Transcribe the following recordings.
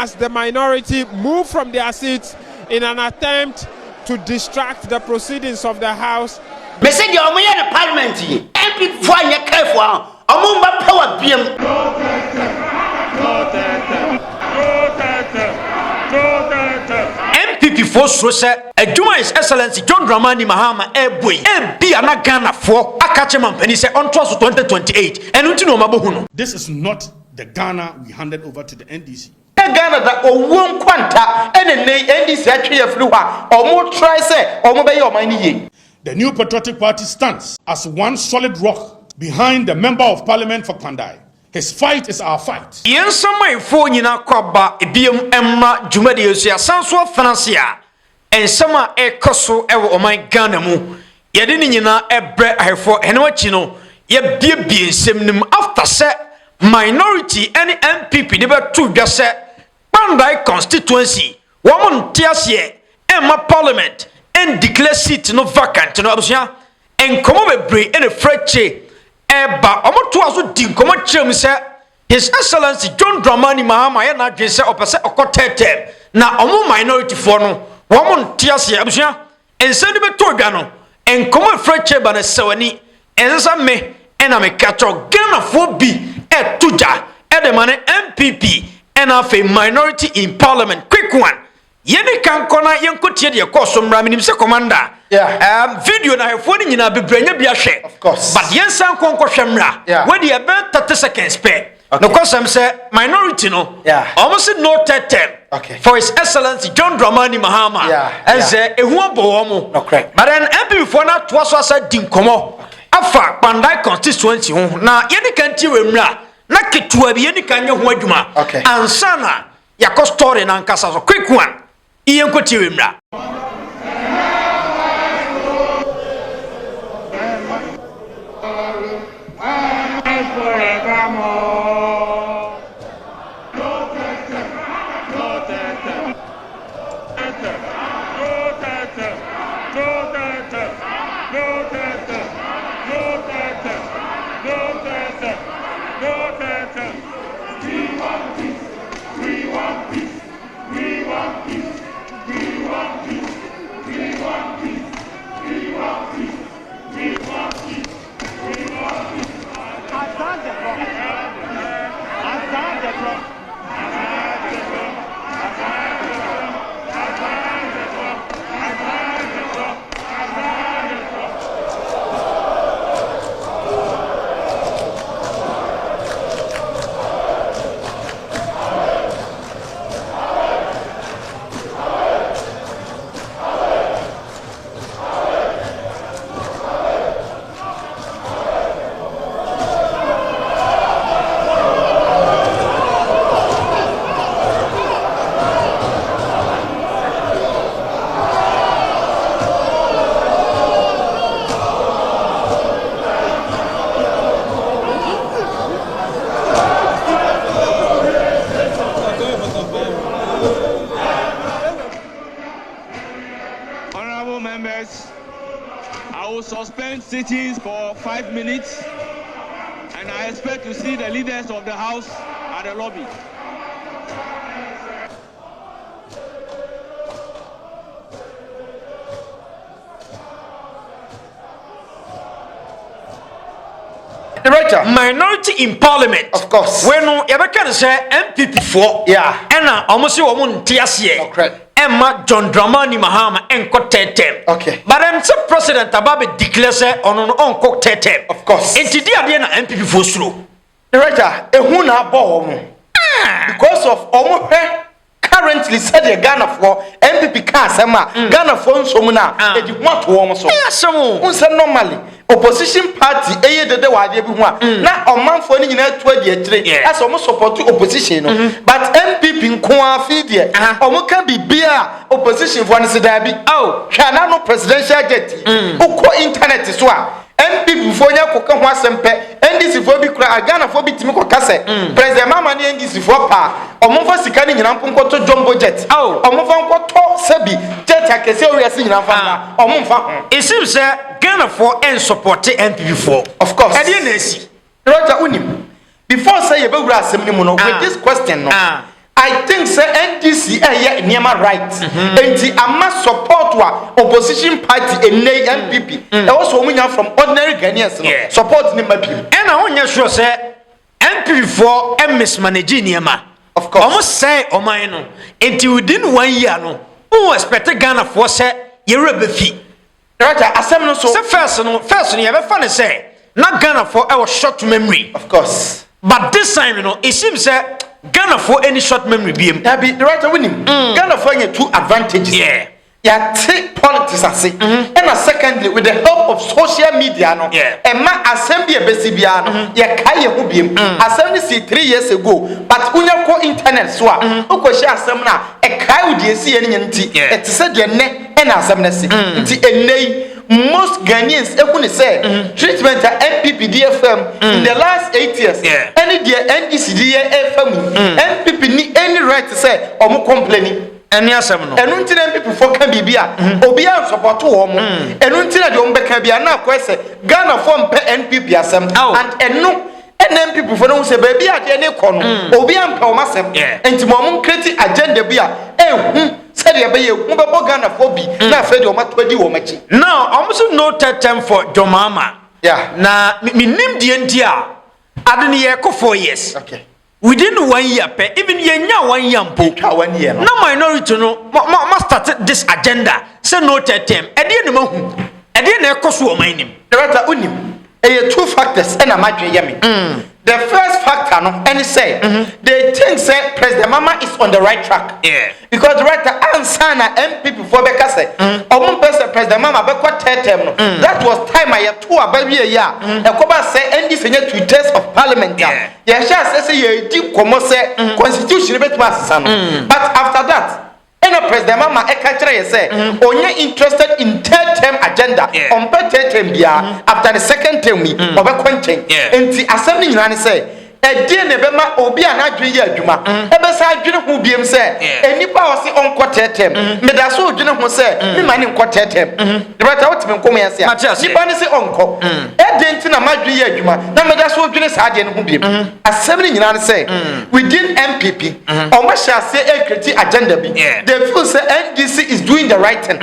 as the minority move from their seats in an attempt to distract the proceedings of the House. Message your way in the Parliament. NPP for your careful. Among power beam. NPP for Sosa, a Juma His Excellency John Dramani Mahama, boy, be an Ghana for a catchman penny on 2028. And you know Mabuno. This is not the Ghana we handed over to the NDC. Ghana that won't quanta and the NDC actually flew or more try say or more by your money. The New Patriotic Party stands as one solid rock behind the Member of Parliament for Kpandai. His fight is our fight. Yen some phone in a quabba, ebium emma, Jumedia, Sanso Financia, and summer a cosso ever on my Ghana mu. Yadinina a bread I for and what you know, ye be seminum after set minority any NPP never two just set Kpandai constituency, woman tears ye, Emma Parliament, and declare seat no vacant no abusha, and come over break and a freche. Eba omo to aso di nkomo kyerem se His Excellency John Dramani Mahama ya na dwese opese okotetem na omo minority for no wo mo ntiase abusua ense de beto dwa no enkomo freche ba na sewani ensa me ena me catcho Ghana fo bi etuja e de mane NPP ena fe minority in Parliament quick one yeni kan kona yenkotie de koso mra minim se commander video na phone nyina bebranya bi ahwe of course but yensan konko hwemra we de about 30 seconds pe no cause say minority no almost no term for His Excellency John Dramani Mahama as ehu obo mo but then MP for na to so asa dinkomo afa Kpandai constituency ho na yeni kan ti wemra na ketua bi yeni kan ye ho adwuma ansana yakọ story na nkasa so quick one iyen ko ti wemra Suspend sittings for 5 minutes, and I expect to see the leaders of the House at the lobby. Director, minority in Parliament, of course. When no ever can say NPP for and almost you won't tear Emma John Dramani Mahama and Cotetem. Okay. But then some President Ababe declares on Cotetem. Of course. And today I NPP for slow. Director, a huna bomb. Because of currently said the Ghana for NPP Kasama, Ghana for Somuna, and you want to almost so. Normally, opposition party, the one. Now, a month for any net 20 that's almost support to opposition. But NPP in Kwa Fidia, or can be beer opposition for Nsidabi. Oh, can I no presidential jet? Oko internet is one. NPP for Yakoka Wasempe, NDC for Bikra, Ghana for Bitimiko Kase, President Mama NDC for Pa, or Mova Sikani in Ampunko to Jumbo Jet, or Movanko to Sebi, Jet Akesio in Afana, or Mumfa. It seems that Ghana for and support NPP for. Of course. I didn't see. Roger Unim. Before say about Assembly with this question, no. I think say NDC niema right. Enti ama support wa opposition party NPP. Also women from ordinary Ghanaians support ni mabi. And I want you sure say NPP for mismanage niema. Of course. Almost say no. Enti within 1 year no. Who expect Ghana for say yerebefi. Right, asem no so. First you ever funny say not Ghana for our short memory. Of course. But this time it seems that Ghana for any short memory BM. That be the right winning. Ghana for two advantages. Yeah, take politics as it. And secondly, with the help of social media, no. And my assembly besibiano, kaya hubim. Assembly see 3 years ago, but unya ko internet swa. Uko share semna a kai udi see any nti. It said your neck and assembly see. Nti most Ghanaians even say treatment at NPP DFM in the last 8 years. Any dear NDC DFM NPP need any right to say or more complaining. Any asem no. And until NPP for can be bia obia support wo and until the ombeka bia na kwese Ghana form pe NPP asem and no NPP for no say baby ade ne kono obia mpa o masem enti mo create agenda bia said you be Ghana for be na afraid o matwadi wo machi. Now almost no time for Mahama. Na me nim die ntia ade ne ye ko 4 years. Okay. Within 1 year, even yenya 1 year, 1 year. No minority no must start this agenda. Say no term. Ediye no hu. Ediye na ekoso o man nim. Director unim. Two factors and I'm yemi. The first factor no and say they think say President Mahama is on the right track. Because director ansana MPP for beka say President Mahama beka term no. That was time I two about a year. Ekoba say NDC tweeters of Parliament. Yeah, say you deep komo say constitution bet masasa no. But after that President Mahama say onye interested in third term agenda on third term bia after the second term we obekwenchen enti assembly nyina say edie ne bema obi anadwe ye adwuma ebesa adwene ho biem say enipa o se onko third term me da so odwene ho say me mane onko third term the right out me nkom yase nipa ne se onko edie ntina madwe ye adwuma na me da so odwene sa ade ne ho biem assembly nyina say within MPP o ma sha say equity agenda bi they feel say NDC is doing the right thing.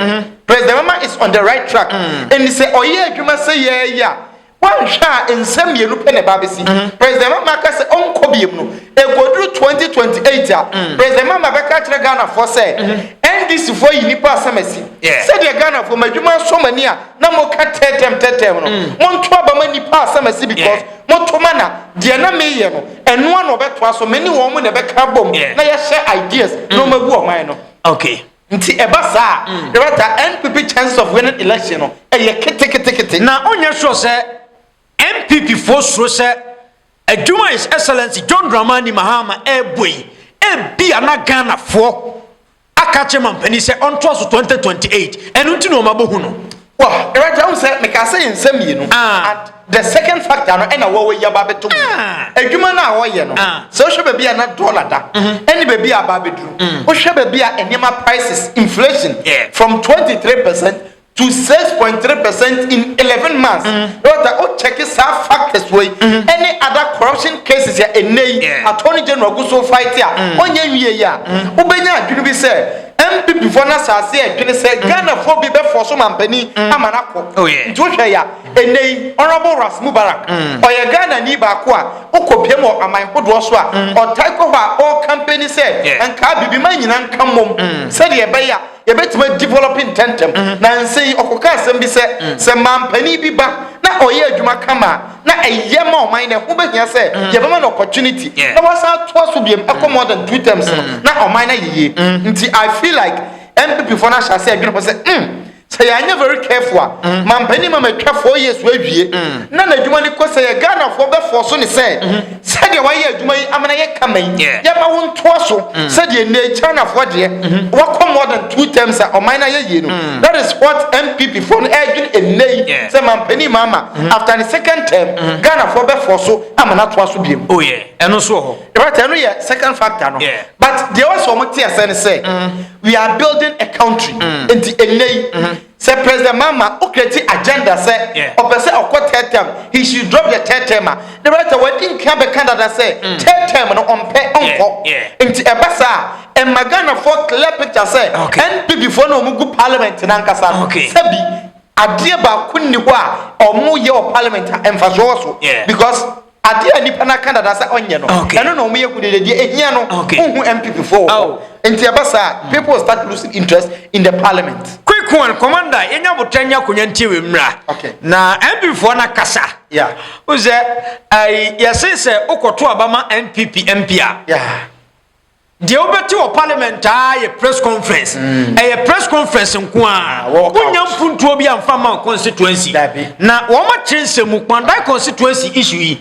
President Mahama is on the right track and he say oye adwuma say yeah one shot in some year President Mahama say onko biem no e godru 2028 President Mahama beka kire Ghana for say NDC for yinipa asamasi say the Ghana for madwuma so mani a na mo ka tetem no mo nto aba mani pa asamasi because mo to mana de na meye no eno na obeto aso mani wo mo na beka bom na ye share ideas no magu o man no. Okay. Nti ebasa the NPP chance of winning election no e kete na onya sure say NPP for so say adwuma His Excellency John Dramani Mahama boy bi ana Ghana for akache mampani say on 2028 enu nti no mabohu no wow the right say me ka say nsem yi no and the second factor no na wo yaba beto adwuma na wo ye no so hwe be na dollar da any be aba bedru wo hwe be enema prices inflation from 23% to 6.3% in 11 months. What check is our factors way. Any other corruption cases here Attorney General go so fight here. Onye ya. Ubenya adwunu say MPP for na say adwunu say Ghana for be for so mampani amanako. Nti wo hwe ya Honorable Ras Mubarak. Oya Ghana ni ba ko a okopiem o aman hodo so a otaiko ha all company say anka bibi man nyina nka mom. Say de be ya yebetima developing tentem na nsei okoka asem bi se mampani bi ba na oye adwuma kama na eyema o man na ho behia se yebema na opportunity na wasa to so biem e more than 2 terms na o man na yeye nti I feel like MPP for na sha say adwuma say say I very careful mampani mama twa 4 years we wie na adwuma ni ko say Ghana for be for so ni say de wa ye adwuma yi amana ye kaman ye ma won to so say de na China for de wa come more than 2 terms o man na ye no that is what MPP for edwin enei say mampani mama after the second term Ghana for be for so amana to so biem oh yeah eno so ho right eno ye second factor no but there was some tia say we are building a country into enei say President Mahama create agenda say or person or third term he should drop the third term. The right way didn't come back Canada say third term no on pay on into ebasa and Magana for clear picture say NPP for no mugu Parliament in Ankasa sabi adie ba kunni wa or mu ye or Parliament emphasis also because adie ni pana Canada say onye no eno no mu ye ku de ehia no who MPP for into ebasa people start losing interest in the Parliament. Quick one, Commander, enya botanya kunyanti we mra. Na MPP for na kasa. Uze yesese ukoto abama NPP MPA. The obeti of Parliament a press conference. A press conference nko a. Kunya mpuntu obi amfama constituency. Na woma chense mu Kpandai constituency issue yi.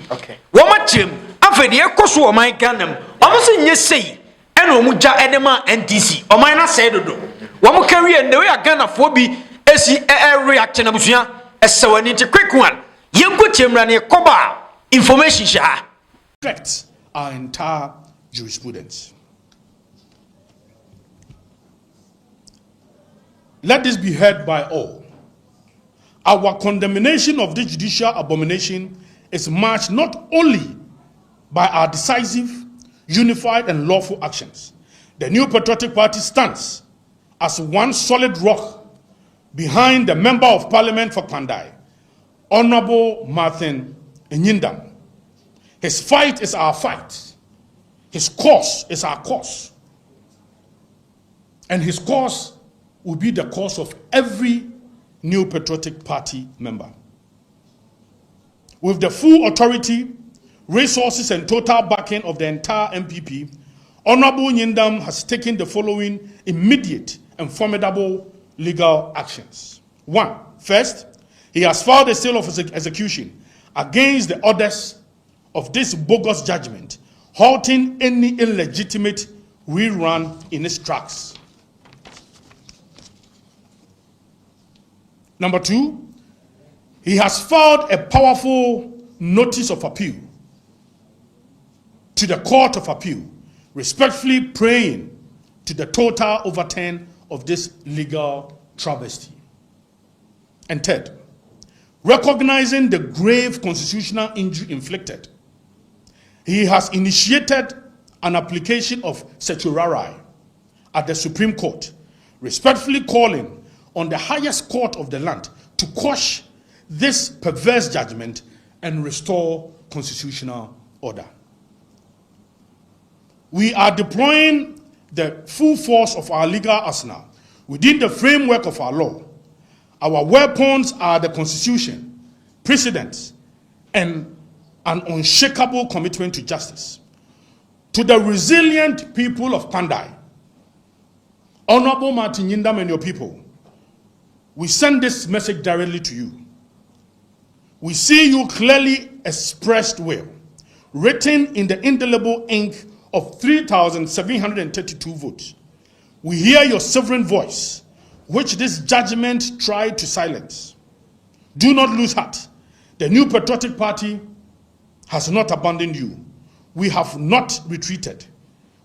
Woma chem afede ekoso o man Ghana. Woma se nye sei. Ena omuja edema NDC. O man na say dodo. Wamu carry and the way a Ghana for be esi reaction abusia esewani nti quick one yenko chemrane koba information sha affects our entire jurisprudence. Let this be heard by all. Our condemnation of this judicial abomination is marked not only by our decisive, unified and lawful actions. The New Patriotic Party stands as one solid rock behind the Member of Parliament for Kpandai, Honorable Martin Nyindam. His fight is our fight. His cause is our cause. And his cause will be the cause of every New Patriotic Party member. With the full authority, resources and total backing of the entire MPP, Honorable Nyindam has taken the following immediate and formidable legal actions. First, he has filed a seal of execution against the orders of this bogus judgment, halting any illegitimate rerun in its tracks. Number 2, he has filed a powerful notice of appeal to the Court of Appeal, respectfully praying to the total overturn of this legal travesty. And third, recognizing the grave constitutional injury inflicted, he has initiated an application of certiorari at the Supreme Court, respectfully calling on the highest court of the land to quash this perverse judgment and restore constitutional order. We are deploying the full force of our legal arsenal within the framework of our law. Our weapons are the Constitution, precedents, and an unshakable commitment to justice. To the resilient people of Kpandai, Honorable Martin Nyindam and your people, we send this message directly to you. We see you clearly expressed will, written in the indelible ink of 3,732 votes. We hear your sovereign voice, which this judgment tried to silence. Do not lose heart. The New Patriotic Party has not abandoned you. We have not retreated.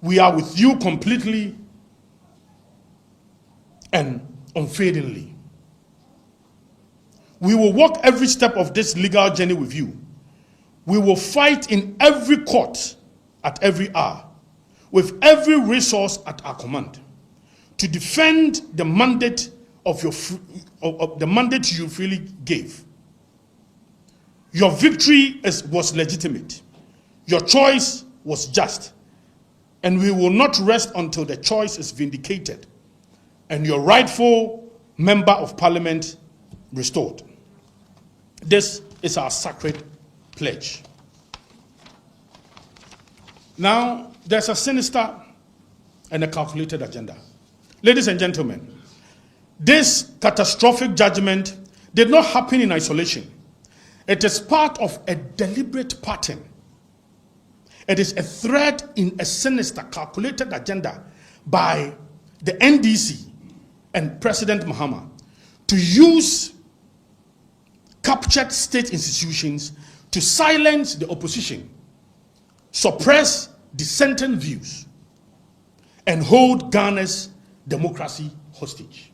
We are with you completely and unfadingly. We will walk every step of this legal journey with you. We will fight in every court at every hour, with every resource at our command, to defend the mandate of the mandate you freely gave. Your victory was legitimate. Your choice was just, and we will not rest until the choice is vindicated and your rightful Member of Parliament restored. This is our sacred pledge. Now, there's a sinister and a calculated agenda. Ladies and gentlemen, this catastrophic judgment did not happen in isolation. It is part of a deliberate pattern. It is a thread in a sinister, calculated agenda by the NDC and President Mahama to use captured state institutions to silence the opposition, suppress dissenting views, and hold Ghana's democracy hostage.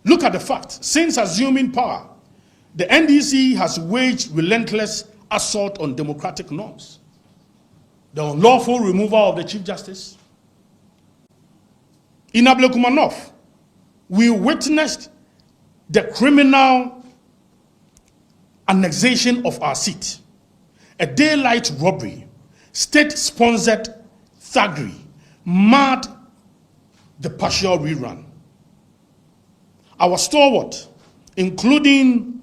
Look at the fact. Since assuming power, the NDC has waged relentless assault on democratic norms. The unlawful removal of the Chief Justice. In Ablekumanov, we witnessed the criminal annexation of our seat, a daylight robbery, state-sponsored thuggery, marred the partial rerun. Our stalwart, including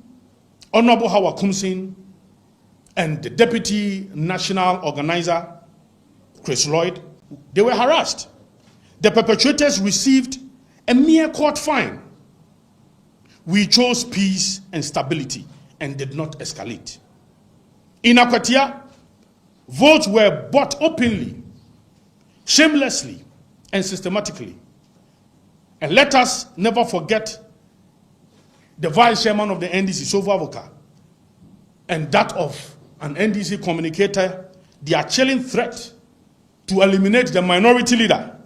Honorable Howard Kumsin and the Deputy National Organizer, Chris Lloyd, they were harassed. The perpetrators received a mere court fine. We chose peace and stability and did not escalate. In Akwatia, votes were bought openly, shamelessly, and systematically. And let us never forget the vice chairman of the NDC, Sofo Avoka, and that of an NDC communicator, their chilling threat to eliminate the minority leader,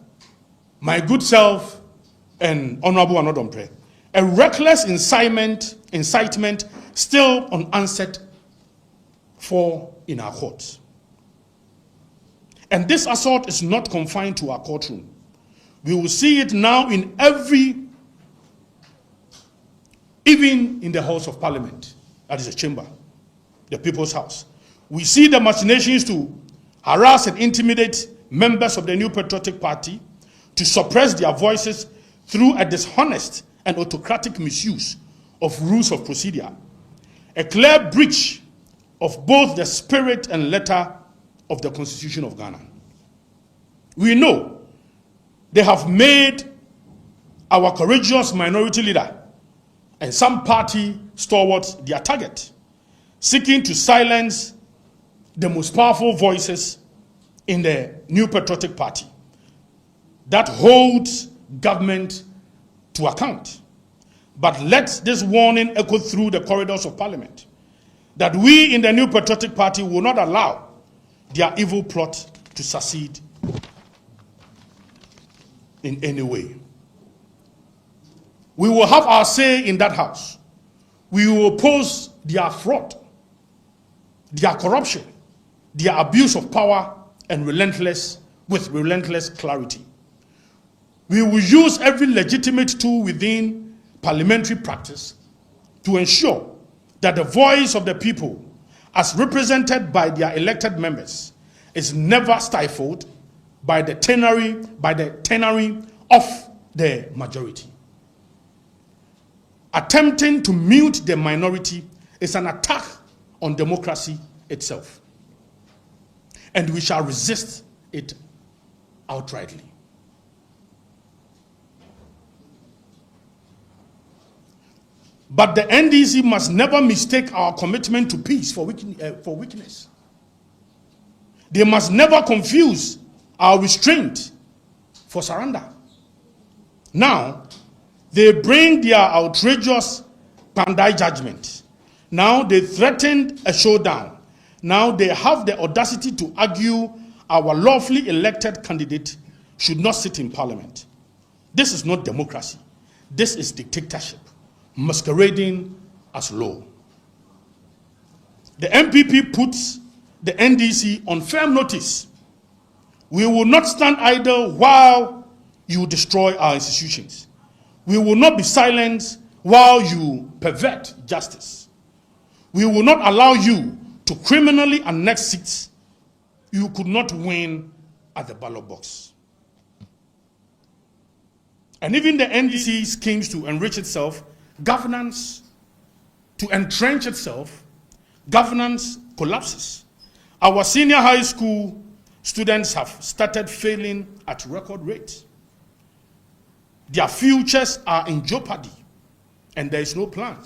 my good self, and Honorable Anodompe. A reckless incitement still unanswered for in our courts. And this assault is not confined to our courtroom. We will see it now in even in the House of Parliament, that is a chamber, the People's House. We see the machinations to harass and intimidate members of the New Patriotic Party, to suppress their voices through a dishonest and autocratic misuse of rules of procedure, a clear breach of both the spirit and letter of the Constitution of Ghana. We know they have made our courageous minority leader and some party stalwarts their target, seeking to silence the most powerful voices in the New Patriotic Party that holds government to account. But let this warning echo through the corridors of Parliament, that we in the New Patriotic Party will not allow their evil plot to succeed in any way. We will have our say in that house. We will oppose their fraud, their corruption, their abuse of power, and with relentless clarity. We will use every legitimate tool within parliamentary practice to ensure that the voice of the people, as represented by their elected members, is never stifled by the tenery of the majority. Attempting to mute the minority is an attack on democracy itself, and we shall resist it outrightly. But the NDC must never mistake our commitment to peace for weakness. They must never confuse our restraint for surrender. Now, they bring their outrageous Kpandai judgment. Now they threatened a showdown. Now they have the audacity to argue our lawfully elected candidate should not sit in Parliament. This is not democracy. This is dictatorship, masquerading as law. The NPP puts the NDC on firm notice. We will not stand idle while you destroy our institutions. We will not be silent while you pervert justice. We will not allow you to criminally annex seats you could not win at the ballot box. And even the NDC schemes to enrich itself, governance, to entrench itself, governance collapses. Our senior high school students have started failing at record rates. Their futures are in jeopardy, and there is no plan.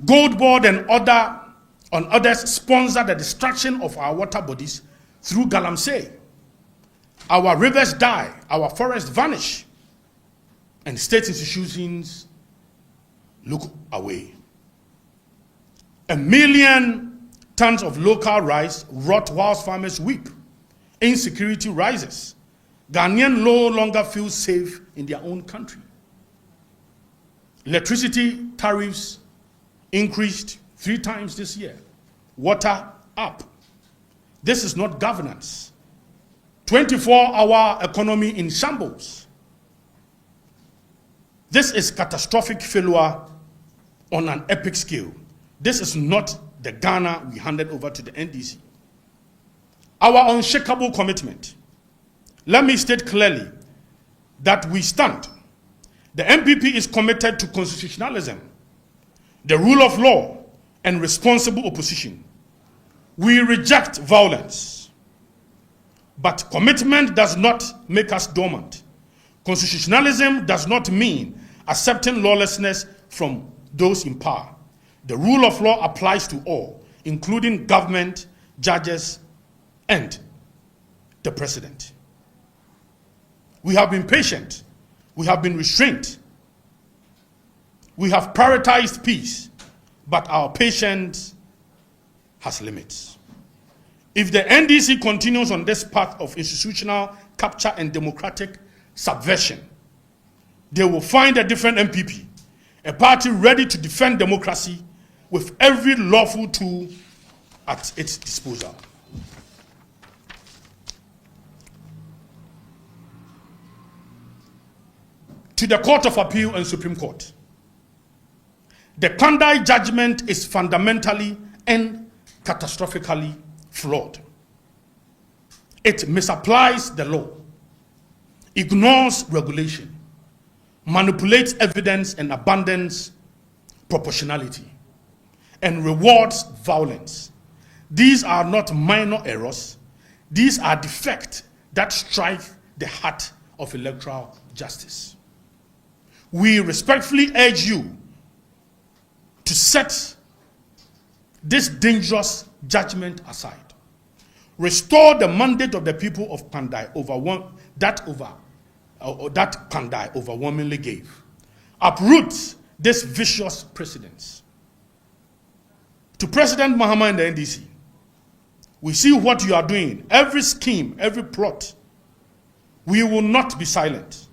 Gold Board and others sponsor the destruction of our water bodies through galamsey. Our rivers die, our forests vanish, and state institutions look away. 1 million tons of local rice rot whilst farmers weep. Insecurity rises. Ghanaians no longer feel safe in their own country. Electricity tariffs increased 3 times this year. Water up. This is not governance. 24-hour economy in shambles. This is catastrophic failure on an epic scale. This is not the Ghana we handed over to the NDC. Our unshakable commitment. Let me state clearly that we stand. The NPP is committed to constitutionalism, the rule of law, and responsible opposition. We reject violence, but commitment does not make us dormant. Constitutionalism does not mean accepting lawlessness from those in power. The rule of law applies to all, including government, judges, and the president. We have been patient. We have been restrained. We have prioritized peace, but our patience has limits. If the NDC continues on this path of institutional capture and democratic subversion, they will find a different NPP, a party ready to defend democracy with every lawful tool at its disposal. To the Court of Appeal and Supreme Court, the Kpandai judgment is fundamentally and catastrophically flawed. It misapplies the law, ignores regulation, manipulates evidence and abandons proportionality, and rewards violence. These are not minor errors. These are defects that strike the heart of electoral justice. We respectfully urge you to set this dangerous judgment aside. Restore the mandate of the people of Kpandai that Kpandai overwhelmingly gave. Uproot this vicious precedence. To President Mahama and the NDC, we see what you are doing. Every scheme, every plot. We will not be silent.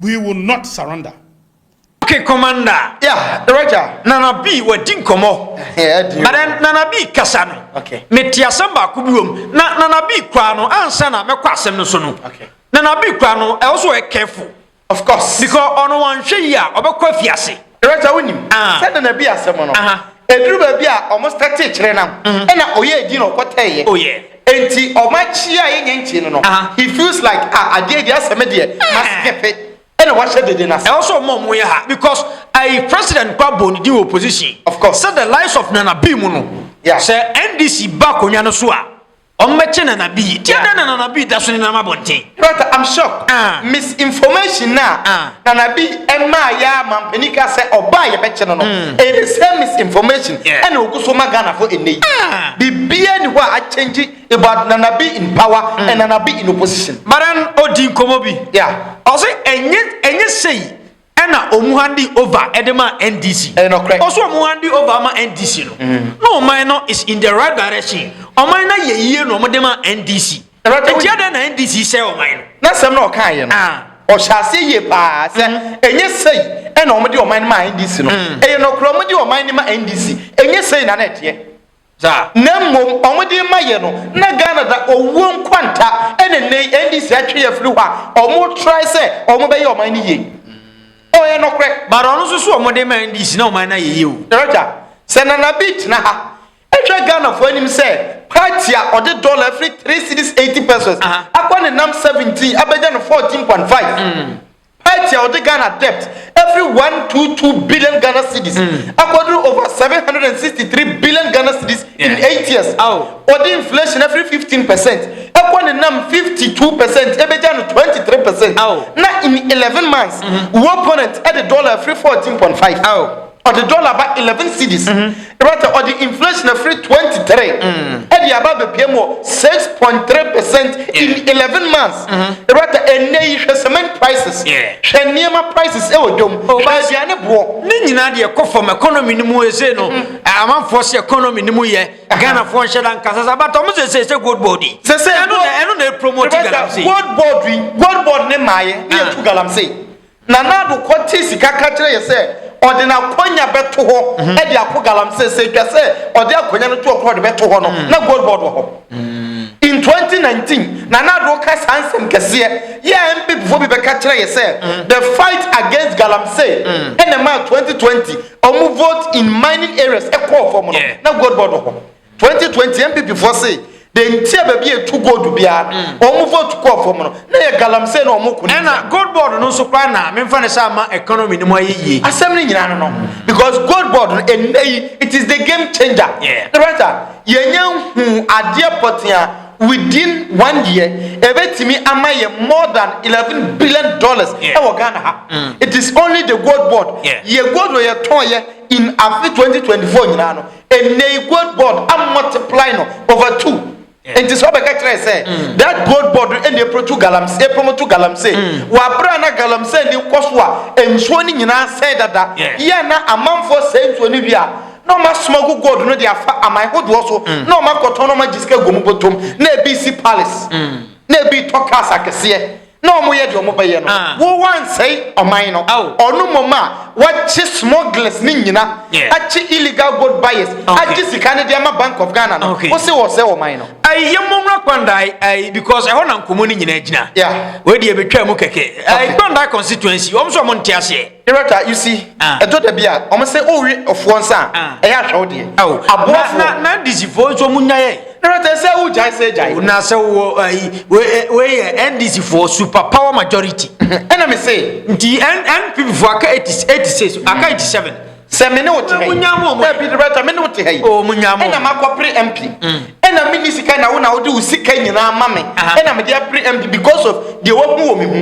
We will not surrender. Okay, Commander. Yeah, Roger. Nana B we din komo. But then Nana B kasano. Okay. Metiasam ba kubuom. Nana B kwa no ansa na mekwa asem no so no. Okay. Nana B kwa no also e careful. Of course. Because ono wan hwe yi a obekwa fiase. Roger wonim. Said Nana B asem no. Edru ba bi a almost 30 kire nam. E na oye di no kwoteye. Oh yeah. Enti omachi a yenye no. He feels like ade di asem de maskepe. Also, because a president Kwaboni do opposition. Of course. Said the lives of Nana B Muno. Yeah. Say NDC back on Yanosua. On Mechen Nana B. Tiana Nana B. That's when Nana Bonte. Right, I'm shocked. Misinformation now. Nana B. Emma ya Mampenika say or buy a better no. It is same misinformation. And Okusoma Ghana for a day. The BN I change it about Nana B in power and Nana B in opposition. Maran Odin Komobi. Yeah. Also, and you say. Ena omuhandi over edema NDC. Also omuhandi over ma NDC no. No minor is in the right direction. O minor ye no modema NDC. Etiada na NDC say o minor. Na sem na o kan ye no. O sha se ye pa say enye sei ena omde o minor ma NDC no. Eye no kro omde o minor ma NDC. Enye sei na net ye. Za na mom omde ma ye no na Ghana da owo nkwanta ene NDC atwe ye firi hwa. Omo try say omo be ye o minor ye. Oh, yeah, no correct. But also, so modern man is no man. You, Roger, send an bit now. Extra Ghana for him say, Pratia or the dollar every 3 cities 80 pesos. Upon a num 17, Abadan 14.5. Pratia or the Ghana debt every 122 billion Ghana cedis. According over 763 billion Ghana cedis in 8 years. Oh, or the inflation every 15%. Upon a num 52%, Abadan 23%. Oh, now in 11 months, one opponent at the dollar every 14.5. Oh. or the dollar by 11 cedis. Or the inflation free 23. And the above PMO 6.3% in 11 months. And cement prices. Shenema prices. Nina de from economy no mu ese no am force economy no mu ye Ghana for shedan kasa but omo say good body say eno na promote galamsey good board ne maye na tu galamsey na do kwoti sika ka kire ye say ode na konya beto ho e de akọ galamsey say twa say ode akonya no to okọ de beto ho no na good board ho in 2019 Nana do kasa ansem kese ye MPP fo bi be ka kire ye say the fight against galamsey in the month 2020 omo vote in mining areas e call for mo na good board ho 2020 MPP for say the ntia ba bi etu gold bia omo vote call for mo na ye galamsey na omo kunu na good board no so kwa na me fa ne sa ma economy ni mo ayeye asem ni nyina no because good board it is the game changer right yenya hu ade potia within 1 year ebetimi amaye more than $11 billion e wo Ghana ha it is only the gold board ye gold we ton ye in after 2024 nyina no a gold board am multiply no over 2 and this what I say that gold board and the pro to galamsey promote galamsey wa bra na galamsey ni koswa enso ni nyina say that ye na amamfo say enso ni bia no ma smoke gold no dia fa amai hodo so no ma koton no ma jiska gomu botom na BC Palace na bi tokas akese no mo ye de mo baye no wo wan say omai no onu moma what smugglers ni nyina achi illegal gold buyers achi sika ne de ma Bank of Ghana no wo say omai no ai yemomra Kpandai because I want nkomo ni nyina gina we de betwa mu keke Kpandai constituency wo so mo ntiase director you see edo da bia o say o we of one san e ya hwe de aboafo na disifo so munyaye director say o jai say jai na say we NDC for super power majority and me say the NPP for aka 86 aka 87 se me ne wote hey na bi director me ne wote hey o munyamo na makopre MP na minisika na wona wode usika nyina ma me na me dey pre MP because of the wobu wo me hu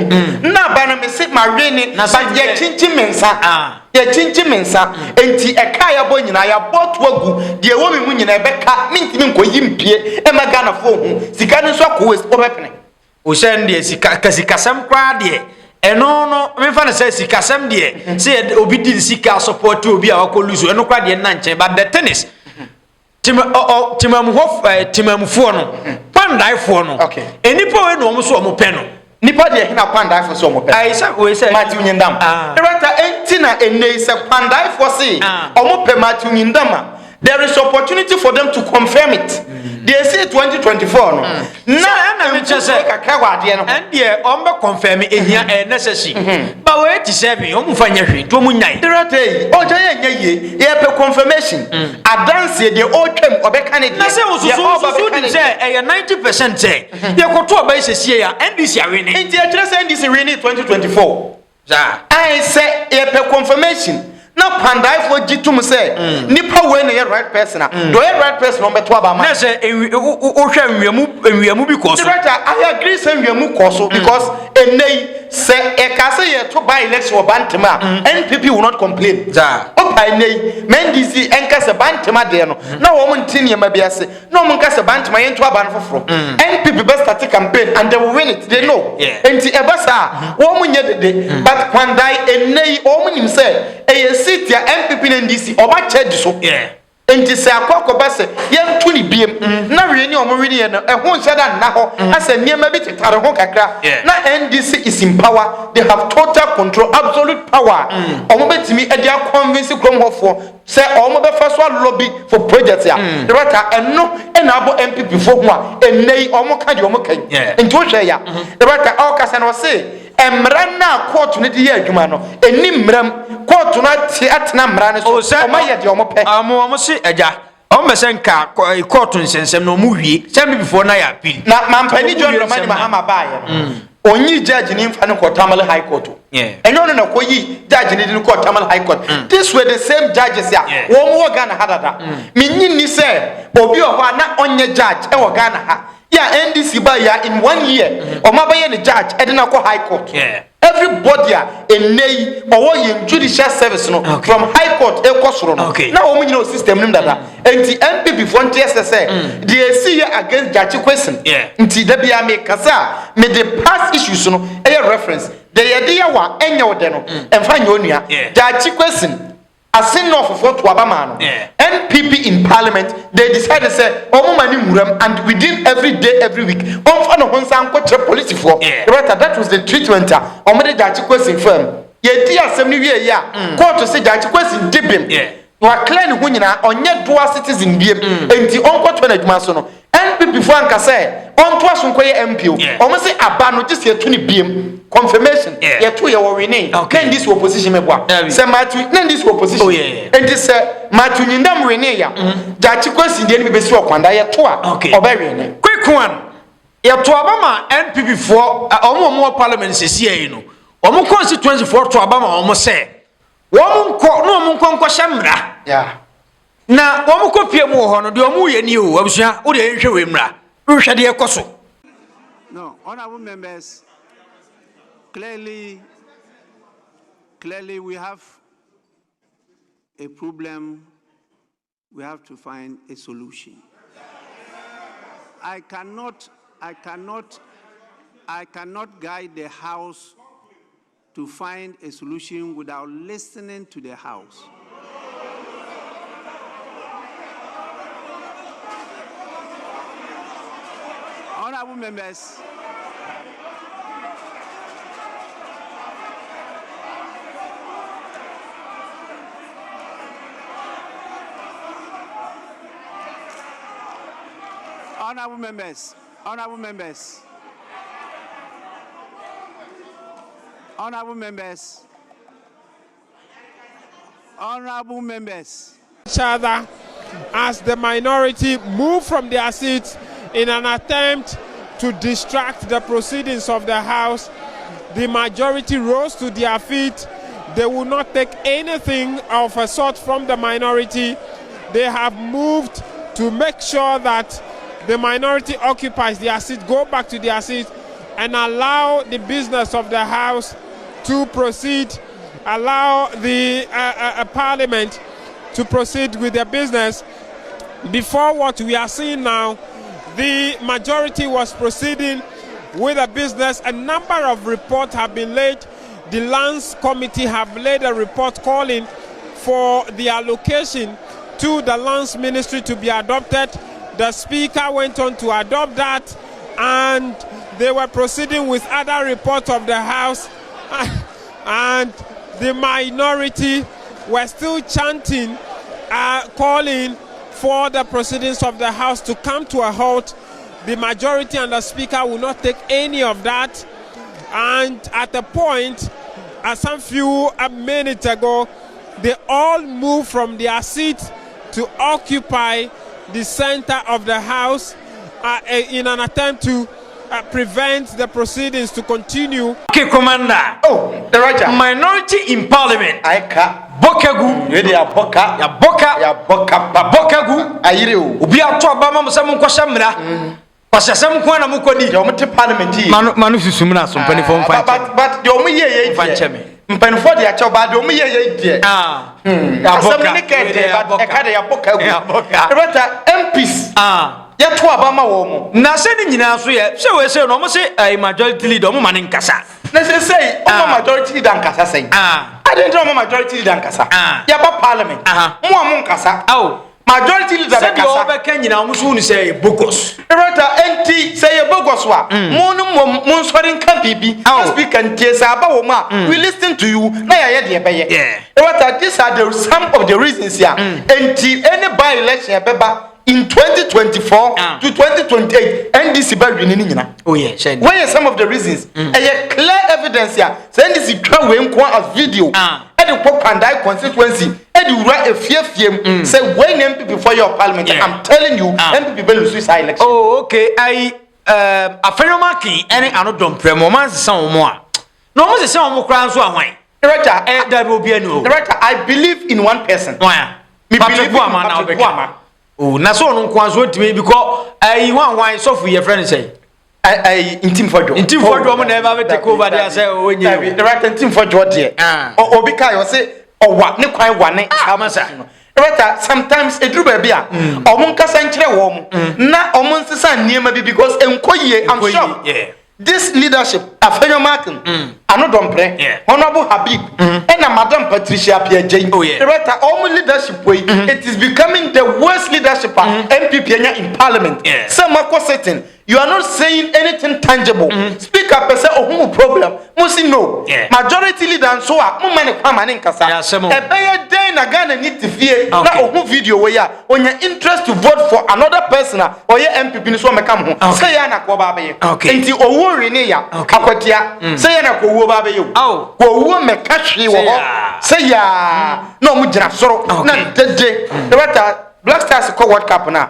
na ba na me se ma hwene ba ye chinchi mensa enti eka ya bo nyina ya boto agu de wo me hu nyina beka mintimi nkoyimpie e ma Ghana fo hu sika ni so ko obepene o sende sika kasam kwa de eno no me fa na say sikasam de say obi di sika support obi a wakolusu eno kwa de na nche but the tennis timamfo no Kpandai fo no enipa we no mo so mo pe no nipa de hina Kpandai fo so mo pe ai sa we say Matthew Nyindam director entina enei se Kpandai fo say omo pe Matthew Nyindam there is opportunity for them to confirm it they say 2024 no na me say kakra wade no and there on be confirm ehia necessary but we 87 o mu fanya hwe to mu nyai director o je ye pe confirmation adance de o twam obeka ne de na say osusu di say 90% say ye koto oba isesie ya NDC awene enti e kire say NDC win 2024 I say ye pe confirmation na Kpandai for jitum say nipa we na ye right person do ye right person on beto aba ma na say o hwa nwiamu bi koso director I agree say nwiamu koso because enei say e ka say ye to buy election obantema NPP will not complain o pa enei mendisi enka say bantema de no na wo ntini ma bia say no mo nka say bantema ye to aba no foforo NPP best start campaign and they will win it they know enti e ba sa wo mo nye dede but Kpandai enei o mo nim say e city MPP and NDC oba charge so enti se akoko ba se ye ntu ni biem na we ni omo we ni no e ho nhyada na ho asa niema bi tetare ho kakra na NDC is in power they have total control absolute power omo betimi e dia convince krom hofo se omo be fa so lobby for projects ya the rata eno e na abo MPP fo ho a enei omo ka de omo kan enti o hwe ya the rata o kasa no se emra na court ne di adwuma no eni mram court na ti atena mra ne so o ma ye de o mo pe amo si eja o me se nka court nsensem no mu wie se me before na ya appeal na mampani John Romani Mahama baaye onyi judge ni mfa ne court Tamale High Court enyo no na koyi judge ni di court Tamale High Court this were the same judges ya wo mo Ghana hadada minyi ni se obi o ho na onye judge e wo Ghana ha ya NDC ba ya in 1 year o ma ba ye ni judge e de na ko High Court everybody in nay or in judicial service no from high court ekosoro no na o munyi no system nim dada enti NPP frontier say they see here against judge question enti da bia me kasa me the past issues no e reference the yede wa enya wo de no emfa nya onua judge question asin no for to abama no NPP in parliament they decided say omo mani muram and within every day every week on no honsan ko tre police for that was the treatment omo de judge question firm ye di asem ni wie ya court say judge question dibim wa clear ni ho nyina onye dual citizen biem enti onko to na adwuma so no NPP for anka say on to aso nko ye MPO omo say aba no just ye to ni biem confirmation ye to ye wo winning then this opposition meboa say matu then this opposition enti say matu nyindam winning ya judge question de ni be si okwanda ye to a oba winning quick one ye to abama NPP for omo parliament sesi no omo constituency for to abama omo say womu nko no omu nko hyamra na womu kopie mu ho no de omu ye ni o abusua wo de enhwe we mra hwe de ekoso. No, honorable members, clearly we have a problem. We have to find a solution. I cannot guide the House to find a solution without listening to the House. Honorable members, honorable members. Each other as the minority move from their seats in an attempt to distract the proceedings of the House. The majority rose to their feet. They will not take anything of a sort from the minority. They have moved to make sure that the minority occupies their seat, go back to their seat, and allow the business of the House to proceed, allow the Parliament to proceed with their business. Before what we are seeing now, the majority was proceeding with a business. A number of reports have been laid. The Lands Committee have laid a report calling for the allocation to the Lands Ministry to be adopted. The Speaker went on to adopt that, and they were proceeding with other reports of the House, and the minority were still chanting, calling for the proceedings of the House to come to a halt. The majority and the Speaker will not take any of that, and at a point, some few minutes ago, they all moved from their seats to occupy the center of the House in an attempt to prevent the proceedings to continue. Okay, Commander. Oh, the right minority in Parliament. Bokagu, Bokagu, Ayiro, Ubi ato abama musamu kwashamra. Pasasam kwa na mukodi. Yomote Parliament. Manu susumna so mpani fo mfa. But the omu ye mfa ncheme. Mpani fo de acho ba de omu ye die. Asem ni kete but ekade ya Bokagu. Rebeta MPs. Yeto abama wo mu. Na se ni nyina so ye. Se we se no mo se majority leader omo mane nkasa. Na se say omo majority leader nkasa sen. I didn't know majority leader nkasa. Ya ba Parliament. Mo amu nkasa. Majority leader say the over Kenya almost say bogus. Rota enti say bogus wa. Mon swearing can be. Speak and tesa about we listen to you. Na ya de beye. Rota these are some of the reasons here. Enti any by election beba in 2024 to 2028 NDC ba winning nyina. Oh yeah, sure. Where are some of the reasons? A clear evidence here. So NDC try we nko as video. NPP Kpandai constituency. You write a fear say when MPP for your Parliament. I'm telling you, MPP will lose suicide election. Oh, okay. A phenomenon any another performance some more. No one is some more crowns one way. Director, that will be a no. Director, I believe in one person. Why? Me believe in oh, na so no kwanzo to me because I want why so for your friend say. intim fodwo mo na eba take over there say onye director intim fodwo de obi kai o say owa ne kwan wane amasa right sometimes edru ba bia omo nkasa nkire wo mo na omo nsesa niema bi because enkoyie I'm sure this leadership afenyo martin anodompre honorable habib and madam patricia piajen right omo leadership way it is becoming the worst leadership NPP in parliament some are sitting. You are not saying anything tangible. Speak up and say, oh, problem. Musi no. Majority leader and so on. Mumane kwa mane nkasa. A better day na Ghana need to fear. Na ohu video where ya when your interest to vote for another person or your MPP ni so mekam ho. Say ya na kwa baba ye. Enti owo rene ya. Akwatia. Say ya na kwa owo baba ye. Kwa owo meka hwe wo ho. Say ya no mu gina soro. Na deje. The Black Stars ko World Cup na.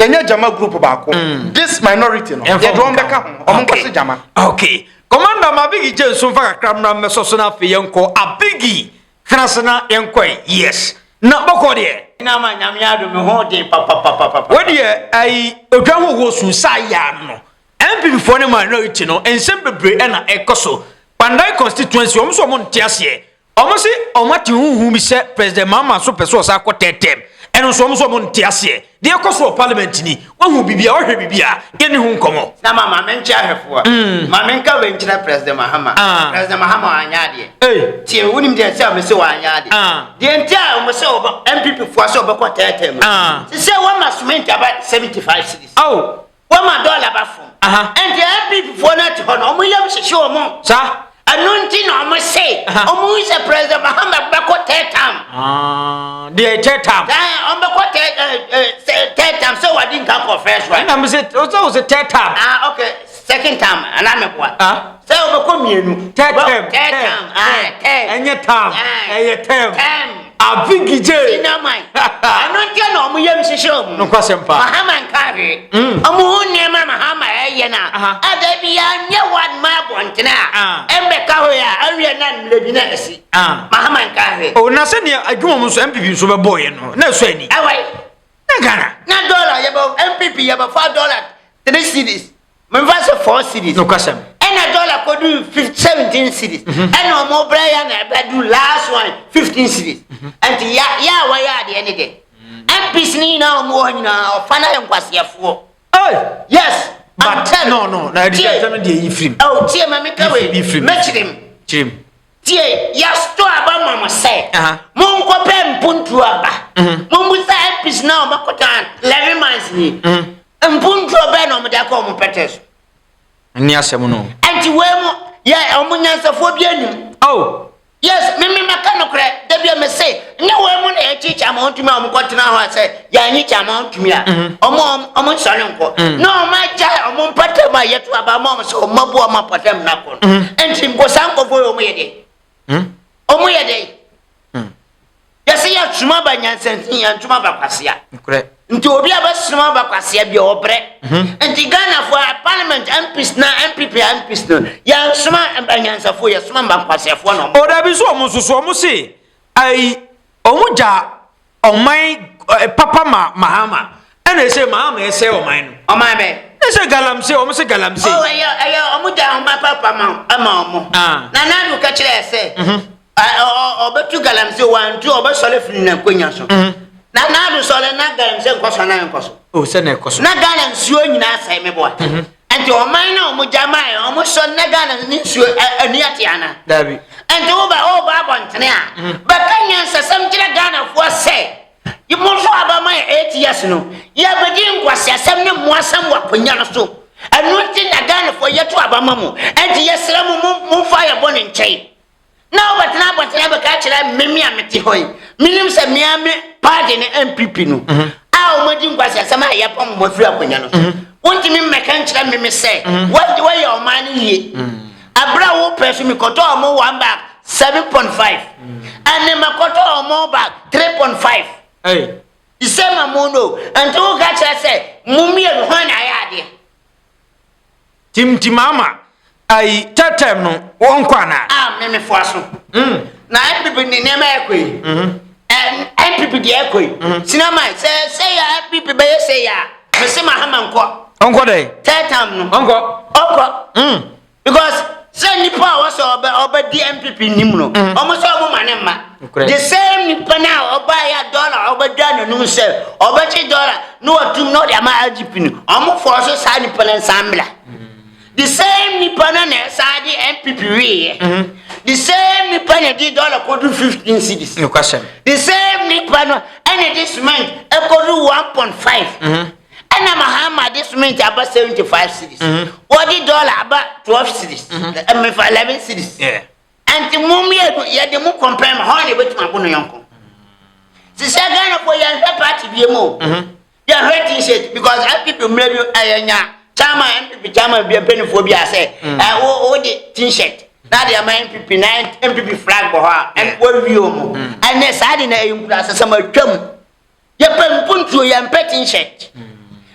Enya jama group baako this minority no ye do mbeka ho omonkwase jama okay commander mabigi jenso mfa kakramna mesoso na fe yenko abigi krasna yenko yes na boko de na ma nyame ado me ho de papa wodi ai odwa ho wo sun sa ya no MPP fo ne minority no ensem bebre na ekoso Kpandai constituency omso mo ntiase omosi omati huhu bi se president Mahama so peso sa akotetem eno so omso mo ntiase de ekoso parliament ni wahu bibia ohwe bibia ye ne hu nkomo na mama menchi ahefo mama nka wenchira president Mahama president Mahama anyade tie wonim de se amese wa anyade de ntia omse oba MPP fo so obekọ tetem se wa masment about 75 cities wa ma dollar ba fo and the MPP fo na ti ho no mo yam hihye omo sa anunti no mo say omo is a president Mahama beko tetam de tetam ombeko tetam so what didn't come for first one na me say o say tetam okay second time and I'm what say ombeko mienu tetam enye tam eye tem abigi je ina mai anunti no mo yam hihye no kwasempa Mahama nkare omo hunne Mahama eye na adabia nye one ma bontena embeka ho ya awie na nlebi na asi Mahama nkare o na se ne adwuma mo so MPP so be boy no na so ani awai na Ghana na dollar yebo MPP yebo $4 3 cities me vase 4 cities no kwasem and a dollar could do 17 cities and no more Brian and do last one 15 cities and ya why are the any day MPs ni na mo na ofana enkwasiafo yes but no na di tell de yifrim tie mama kawe mechirim tie ya store aba mama say mon ko pem puntu aba mon busa MPs na makota 11 months ni mpuntu aba na mo da ko mo petes ni asem no anti wemo ya omunyansafo bi anum yes me maka no kre da bia me say ne wemo na echicha ma ontumi am kotena ho say ya nyi cha ma ontumi a omo nsole nko no ma ja omo mpata ma yetu aba ma so mabu ma patam na ko anti mko sanko fo omo yede omo yede yesi ya tuma ba nyansanti ya tuma ba kwasia kre nti obi abasuma ba kwasia bi obre nti Ghana for parliament MPs na MPP MPs no ya suma anyansafo ya suma ba kwasia fo no o da bi so omo so omo se ai omo ja omai papa Mahama ena ese Mahama ese omai no omai be ese galamse omo se galamse ayo omo ja omai papa ama omo na nanu ka kire ese obetu galamse wantu obesole fini na konya so na do sole na galamse nkoso na nkoso o se na nkoso na Ghana nsuo nyina sai me boa enti oman na omo jamai omo so na Ghana ni nsuo ani atiana dabi enti oba bontene a bakanya sasam kire Ghana fo se yimonso aba mai 8 years no ya bedi nkwase asam ne muasam wa konya no so anunti na Ghana fo yetu aba mamu enti yesra mu fire bone nchai na obatena baka kire memi ameti hoyi minim se miame party ne MPP no a omodi nkwase asam a yapam mo firi akonya no wonti mi meka kire memi se what way your man ye abra wo pesu mi koto omo 1 bag 7.5 and makoto omo bag 3.5 isema muno anti wo ga kire se mumie no hwan ayade Mama ai tatem no won kwana meme fo aso na MPP ni nema ekoi MPP di ekoi sinama say ya MPP be say ya Me say Mahama Onko dey. Third time no. Onko. Because say nipa was oba NPP nim no. Almost all man ma. The same nipa now oba ya dollar oba dan no say oba chi dollar no atum no dey ma IGP no. Omo force say nipa na nsambla. The same nipa na say the NPP we. The same nipa na di dollar ko do 15 cedis. No question. The same nipa no and this month e ko do 1.5. And Mahama this month about 75 cedis. What the dollar about 12 cedis. 11 cedis. Yeah. And the mummy ya the mo compare my honey with my bono yonko. Since I got for your party be mo. You are hurting shit because I people maybe ayanya. Chama MPP chama be a penny for be I say. Oh the t-shirt. Now they are my MPP 9 MPP flag for her and what view mo. And next I didn't class some come. You put to your petting shirt.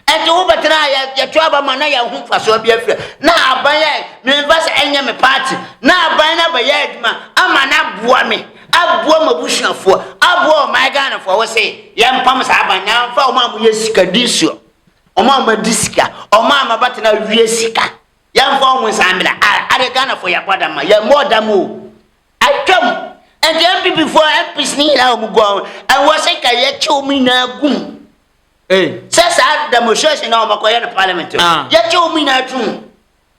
And to overtry your trouble man, I won't for so be a friend. Now, by universe and my party. Now, by now, by Yadma, I'm an abwami. Abwam a bush for Abwa, my gun for what say, young Palmas Abba now for Mamma Yesica Disio, or Mamma Disca, or Mamma Batana Yesica. Young form was Amila, I gun for your brother, you're more than move. I come and the MP before MP sneak out go and was a kayacho me now goom. Hey, says I demonstration now Makoya Parliamentary. Yet you mean I true.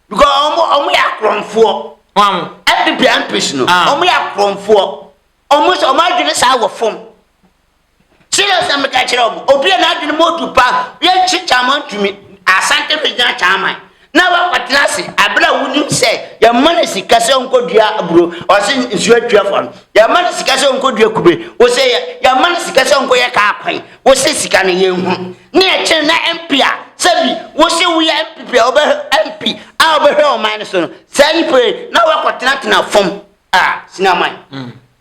Because only a crumb for MPP and personal. Only a crumb for almost a marginal hour form. Serious and catch up. Opian out in the motor park. Yet chichamon to me. A Santa Pizza Chama. Now what classy, I wouldn't say your money is Casson could bro or sing in your phone. Your money is Casson could be, or say your money is Casson Goya Carpay, or say Sicana Yum. Near China Empia, Sabi, was say we MPP over MP, our hell minus on. Say pray, now what not enough from Sinamai.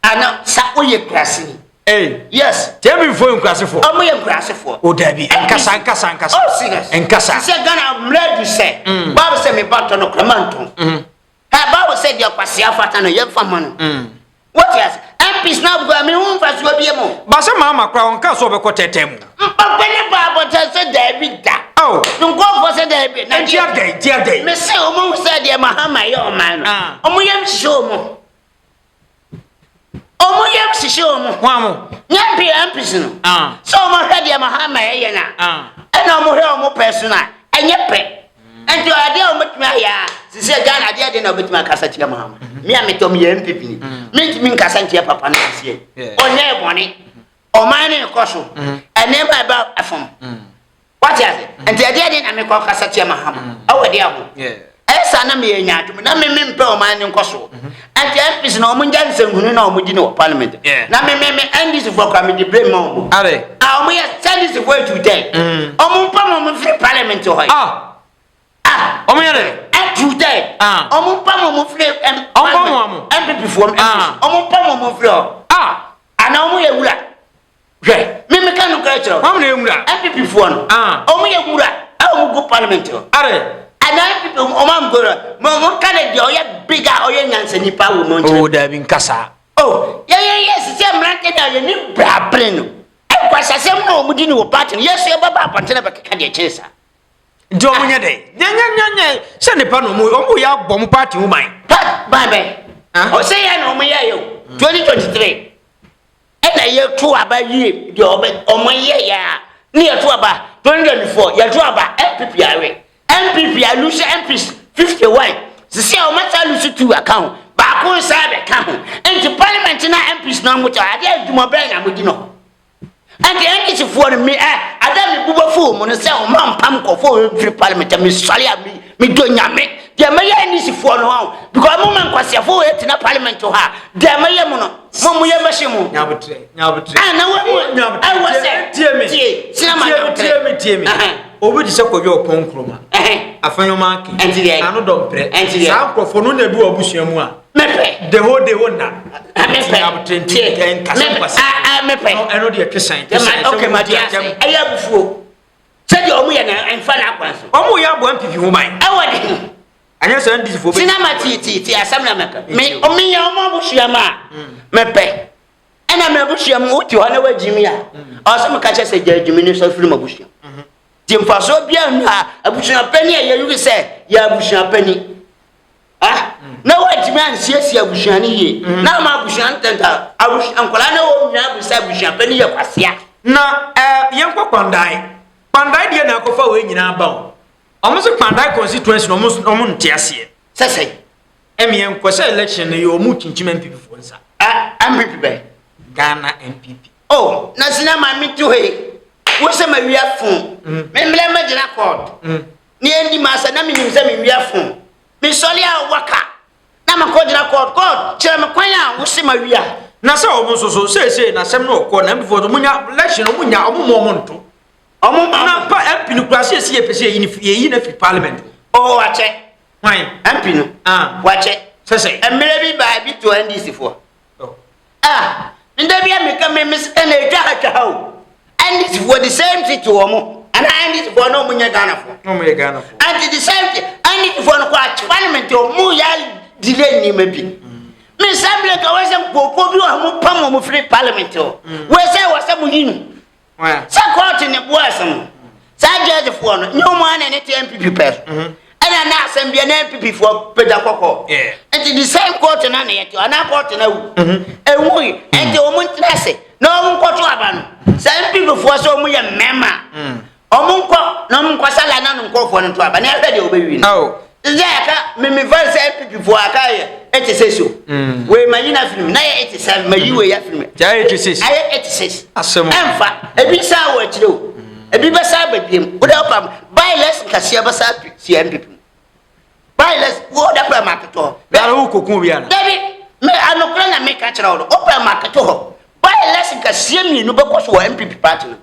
I know Sakoye Grassy. Hey, yes, tell me for class for. I'm a grassy for. Oh, Debbie, and Cassan. Oh, serious. And Cassan. Say, Ghana, I'm ready to say. Bible said me back to no Clementon. Her Bible said your Passia Fatan, young family. What yes? MPs now go me home for so be a mo. But some mamma crown castle over Cotetem. But when the Bible said David that. Oh, don't go for said David. And dear day. Miss Omo said, dear Mahama, your man. Omoyam show mo. Omoyam show mo. Wamo. Nyampi MPs no. So my head dear Mahama yana. And no more personal. And yepe. And to idea of my say Ghana, I didn't know with my Cassatia Mahama. Me and me to me MPP. Me Cassantia Papa Nancy. Or near bonnet. Or mine in Cosso. And never about a phone. What is it? And the idea didn't make Cassatia Mahama. Oh, dear. Yeah. As I am here, now me member mine in Cosso. And the MPs no Munjansen who know Mudino Parliament. Now me end this for coming to blame more. Are they? I'll me send this word today. Omupam free Parliament to her. Omere and today omupam free MPP for omupam free and omuyewura hwe me meka no culture omuyewura MPP for no omuyewura go Parliament are and MPP omamgora mo kana de oya bigger oya nyansa nipa wo mo nche oh da bi nkasa oh yes say mrante da ni bra pleno e kwasa sem no omudi ni wo party yes e baba apantena be keka de chesa Jomunya day. Nya. Send the pan omo ya bomb party woman. Bye. O say ya no mo ya yo 2023. And I year 2 about ye the omo ye ya. Near 2 about 2024. Ya 2 about MPP are. MPP are lose MPs 51. See how much I lose to account. Ba ko sabe account. And the Parliament na MPs na mo ta. Ade duma ben na mo di no. And the NPP for me, I don't be fool, when I say, Mam Pamco for Parliament, Miss Salia, me doing me. There may NPP for no, because Mamma was a fool in a Parliament to her. There may Mono, Momuya Mashimu. Now, I was saying, dear me, over the circle of your pon I find your mark, and today I don't pray, and today I'm for no do a bush yamua. The whole day one now. I know the Christian. Okay, my dear, I have before. Said your woman and fan up once. Oh, we have one people who might. I want I just send this for Cinema T. I some me, or me, your mom, Shiama, Mepe. And I'm a bush, I'm what you are, Jimmy. Or some catches a diminution of film of bush. Timfaso bia na abusua pani ye yu say ya abusua pani na wati man siesie abusua ni ye na ma abusua ntenta abusua ankola na wo nya abusa abusua pani ye kwasea na yenkwa Kpandai dia na akofa we nyina ba o omo se Kpandai constituency no omo ntiase sese yenkwa say election no yo mu kinchim NPP fo nsa MPP be Ghana NPP oh na sina ma mitu he wo se ma wia fun me mle ma gina court ni endi ma sa na minim se me wia fun me soli a waka na ma ko gina court kire me kwan a wo se ma wia na se omo so say na sem no ko na before munya election munya omo nto omo na pa MP no kwase esi epese yi na fi parliament oh wache why MP no wache say emre bi ba bi to NDC fo nda bia me ka me mis ene twa o NDC for the same thing to omo and NDC for no munya Ghana fo and the same thing NDC for no kwa Parliament o mu ya delay ni ma bi me samble ka wase popo bi o mu pam mo free Parliament o we say wase mu hinu sa court ne bo asem sa judge for no no man na ne MPP per and na assembly na MPP for peda kokko and the same court na na yet na court na wu ewu and o mu ntrase na o mu kwoto aba no sa MPP for so mu ye mema o mu nkwo na mu nkwasala na no nkwo for no to aba na hwe de obewi no Zaka me voice MPP for akaye 86 we manyina film na ye 87 mayiwe ya film ja 86 aye 86 asem emfa ebi sa wa kire o ebi be sa ba biem wo da pam violence kase ba sa MPP violence wo da pam maketo dara wo kokun bia na David me anokra na me ka kire wo o pam maketo ho violence kase mi no be koso wa MPP party no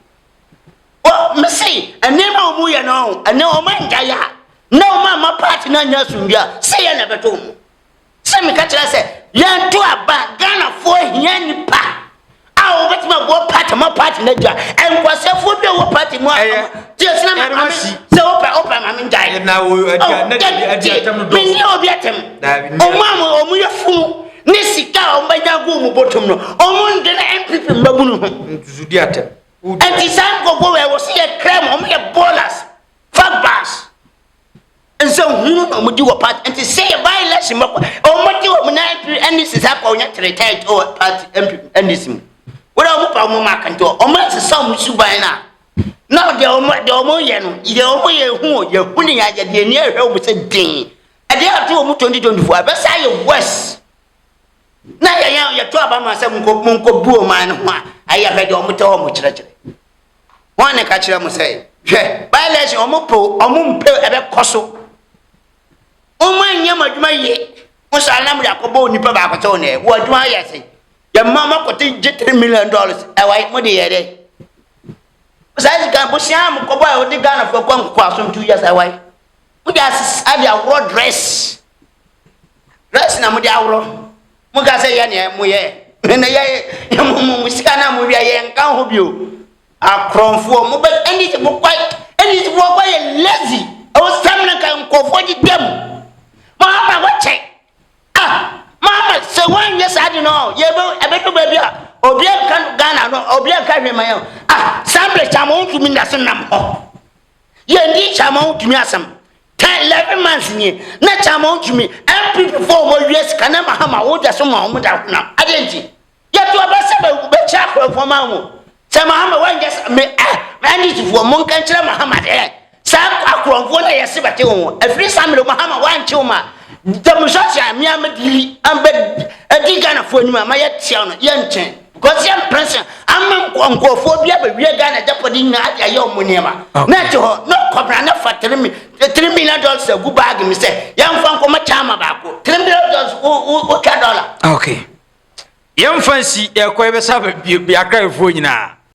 o me say anema o mu ye no ane o manja ya no mama party na nya sumbia say ya na beto mu say me ka kire say yan to aba Ghana fo hia ni pa a o betima bo party ma party na ja enkwasefo bi wo party mu ti esna ma say opa ma ndai na wo adia na adia tam do me ni obi atem o ma mu yefu ni sika o mbanya go mu botom no o mu nde na MPP mbagunu ntuzudi atem anti sam go we wo say crime o me ballers fuck bass and so who no mu di wo party anti say violence mo o mo di wo na NDC sa ko nya treated o party MPP NDC wo da mo pa mo makanto o ma se sa mu suban na now the omo ye no the omo ye hu ni ya de ni ehwe o se din e de ato omo 2024 abesa ye west na ya to aba ma se munko bu o man ho aya be de omo te omo kire won ne ka kire mo se hwe violence omo po omo mpe e be koso omo anya madwuma ye mo sa na mo yakobo onipa ba akoto ne wo adwuma ye se ya mama ko te $3 million e wai mo de ye de Says can Busham Koba with the Ghana for Quam 2 years away. We just had a raw dress. Dress na Mudiauro. Muga say Yan Muye. When I Muskana Muvia and Can Hobio. A crown for Mubel and it's quite and it's quite lazy. I was stamina can go for them. Mama, what check? Mama, so 1 year I don't know. Yeah, I bet you baby. Obia kan Ghana no obia ka hwe mayo sample chama untumi ndase nam ho ye ndi chama untumi asam 11 months ni na chama untumi MPP for mo US kana Mahama wo da so ma wo da na adenti ye to abasa be cha ko for ma wo se Mahama wan just me ndi to for mo kan kire Mahama de sa akronfo na ye se bate wo afri samle Mahama wan chioma demonstration mi amedili ambe edi Ghana for ni ma ye tia no ye nchen because young president I'm phobia but we are Ghana Japanese na ya monema na to no cobra na for $3 million a good bag me say young fan come chama bako $3 million okay young fancy e ko be sabe bi akra fo nyina